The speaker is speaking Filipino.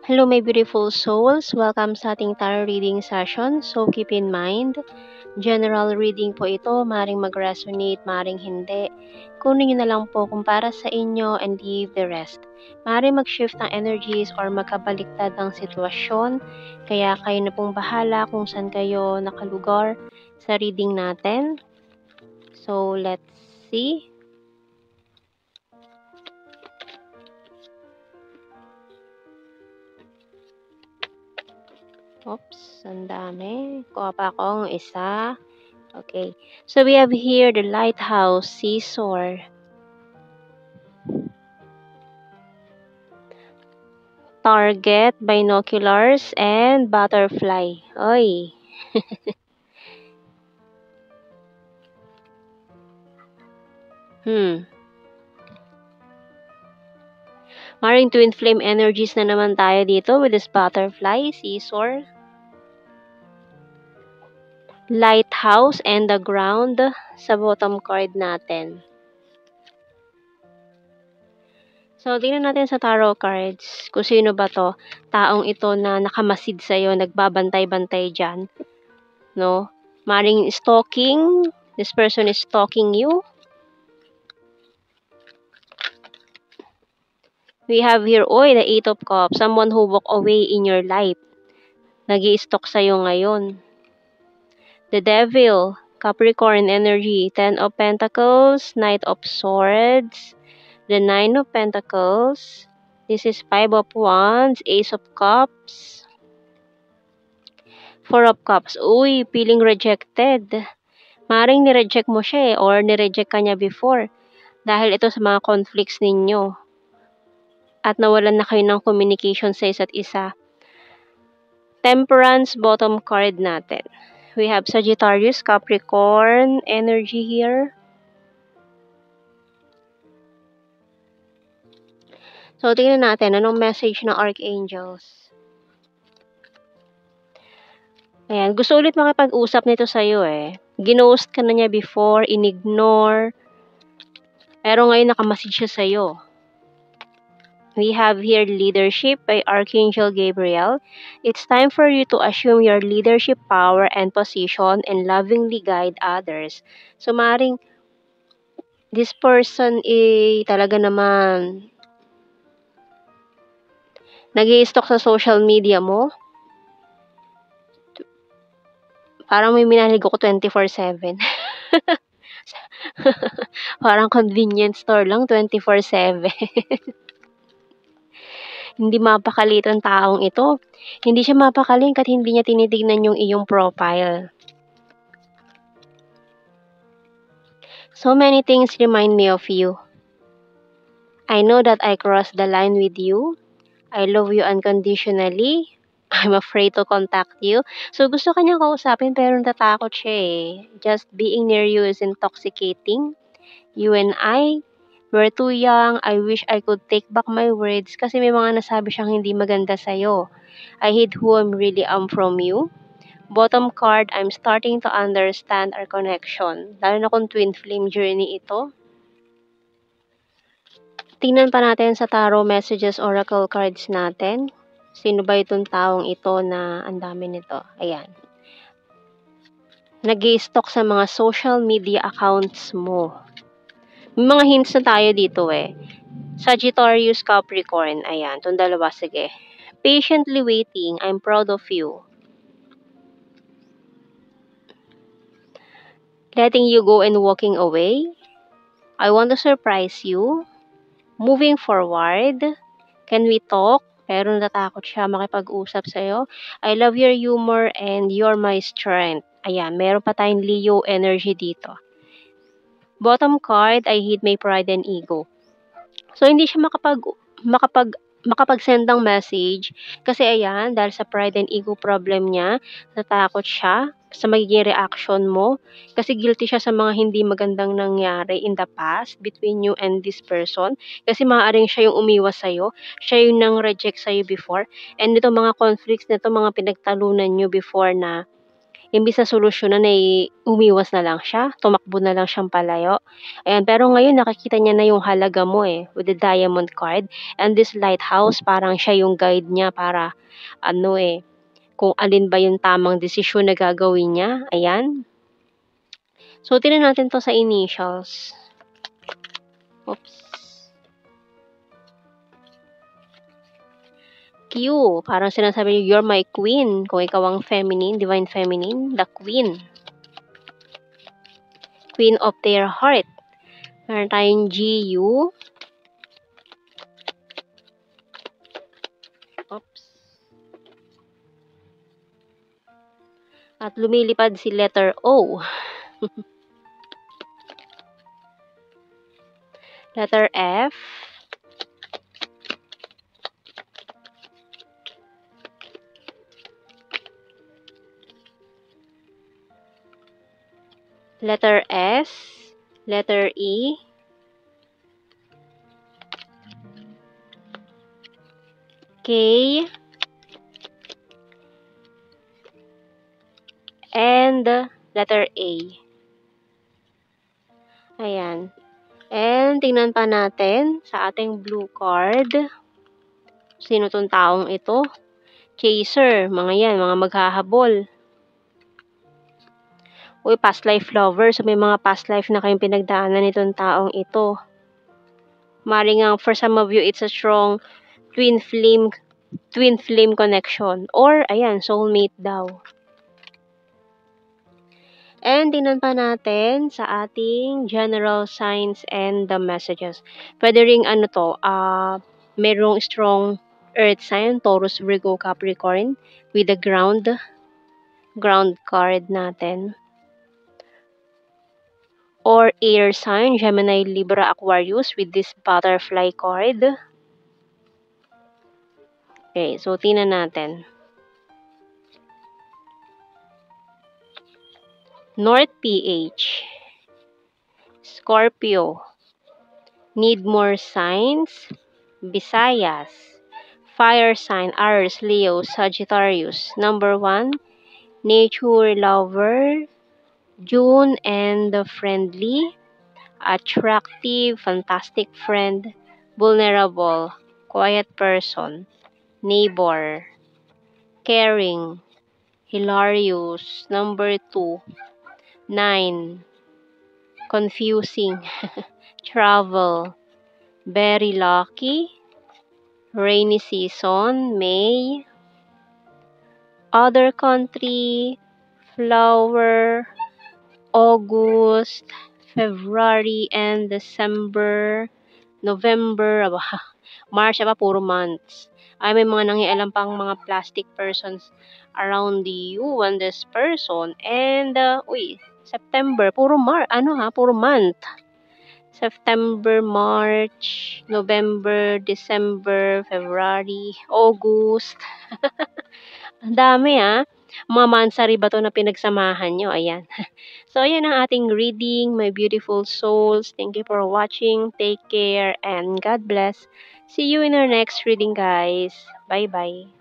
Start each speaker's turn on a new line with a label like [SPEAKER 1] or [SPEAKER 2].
[SPEAKER 1] Hello, my beautiful souls. Welcome sa ating tarot reading session. So, keep in mind, general reading po ito. Maring mag-resonate, maring hindi. Kunin nyo na lang po kung para sa inyo and leave the rest. Maring mag-shift ng energies or magkabaliktad ng sitwasyon. Kaya kayo na pong bahala kung saan kayo nakalugar sa reading natin. So, let's see. Oops, ang dami. Kuha pa akong isa. Okay. So, we have here the lighthouse, seesaw, target, binoculars, and butterfly. Oy. Maring twin flame energies na naman tayo dito with this butterfly, seesaw, lighthouse, and the ground sa bottom card natin. So, tingnan natin sa tarot cards kung sino ba to. Taong ito na nakamasid sa'yo, nagbabantay-bantay dyan. No? Maring stalking. This person is stalking you. We have here, the Eight of Cups. Someone who walk away in your life. Nag-i-stalk sa'yo ngayon. The Devil, Capricorn energy. Ten of Pentacles, Knight of Swords, the Nine of Pentacles. This is Five of Wands, Ace of Cups, Four of Cups. Uy, feeling rejected. Maring nireject mo siya or nireject ka niya before. Dahil ito sa mga conflicts ninyo. At nawalan na kayo ng communication sa isa't isa. Temperance, bottom card natin. We have Sagittarius, Capricorn energy here. So, tingnan natin anong message ng Archangels. Ayan, gusto ulit makipag-usap nito sa'yo eh. Ginost ka na niya before, inignore. Pero ngayon nakamasid siya sa'yo. We have here leadership by Archangel Gabriel. It's time for you to assume your leadership power and position and lovingly guide others. So, maring this person talaga naman nag-i-stalk sa social media mo. Parang may minalig ako 24/7. Parang convenience store lang 24/7. Hindi mapakali itong taong ito. Hindi siya mapakali kahit hindi niya tinitignan yung iyong profile. So many things remind me of you. I know that I crossed the line with you. I love you unconditionally. I'm afraid to contact you. So gusto kanya kausapin pero natatakot siya eh. Just being near you is intoxicating. You and I, we're too young. I wish I could take back my words kasi may mga nasabi siyang hindi maganda sa'yo. I hate who I really am from you. Bottom card, I'm starting to understand our connection. Lalo na kung twin flame journey ito. Tingnan pa natin sa tarot messages oracle cards natin. Sino ba itong taong ito na ang dami nito? Ayan. Nag-i-stalk sa mga social media accounts mo. May mga hints na tayo dito eh. Sagittarius, Capricorn. Ayan, itong dalawa. Sige. Patiently waiting. I'm proud of you. Letting you go and walking away. I want to surprise you. Moving forward. Can we talk? Pero natakot siya makipag-usap sa'yo. I love your humor and you're my strength. Ayan, meron pa tayong Leo energy dito. Bottom card, I hate my pride and ego. So, hindi siya makapag-send ng message. Kasi ayan, dahil sa pride and ego problem niya, natakot siya sa magiging reaction mo. Kasi guilty siya sa mga hindi magandang nangyari in the past between you and this person. Kasi maaaring siya yung umiwas sa'yo. Siya yung nang-reject sa'yo before. And ito mga conflicts na ito, mga pinagtalunan nyo before na Imbis na solusyonan ay umiwas na lang siya, tumakbo na lang siyang palayo. Ayan, pero ngayon nakikita niya na yung halaga mo with the diamond card. And this lighthouse, parang siya yung guide niya para kung alin ba yung tamang desisyon na gagawin niya. Ayan. So, tingnan natin to sa initials. Oops. Q, parang sinasabi niyo, you're my queen. Kung ikaw ang feminine, divine feminine, the queen. Queen of their heart. Meron tayong GU. Oops. At lumilipad si letter O. Letter F. Letter S. Letter E. K. And letter A. Ayan. And tingnan pa natin sa ating blue card. Sino tong taong ito? Chaser. Mga yan, mga maghahabol. Uy, past life lover. So, may mga past life na kayong pinagdaanan nitong taong ito. Maring nga, for some of you, it's a strong twin flame connection. Or, ayan, soulmate daw. And tingnan pa natin sa ating general signs and the messages. Pwede ring merong strong earth sign, Taurus, Virgo, Capricorn, with the ground card natin. Or air sign, Gemini, Libra, Aquarius, with this butterfly card. Okay, so tingnan natin. North PH, Scorpio, need more signs, Visayas, fire sign, Aries, Leo, Sagittarius. Number 1, nature lover, June and friendly, attractive, fantastic friend, vulnerable, quiet person, neighbor, caring, hilarious. Number 2, 9, confusing, travel, very lucky, rainy season, May, other country, flower, August, February, and December, November, March, puro months. Ay, may mga nangialam pang mga plastic persons around you and this person. And, September, puro month. September, March, November, December, February, August. Ang dami mga mansari ba to na pinagsamahan nyo? Ayan. So, ayan ang ating reading, my beautiful souls. Thank you for watching. Take care and God bless. See you in our next reading, guys. Bye-bye.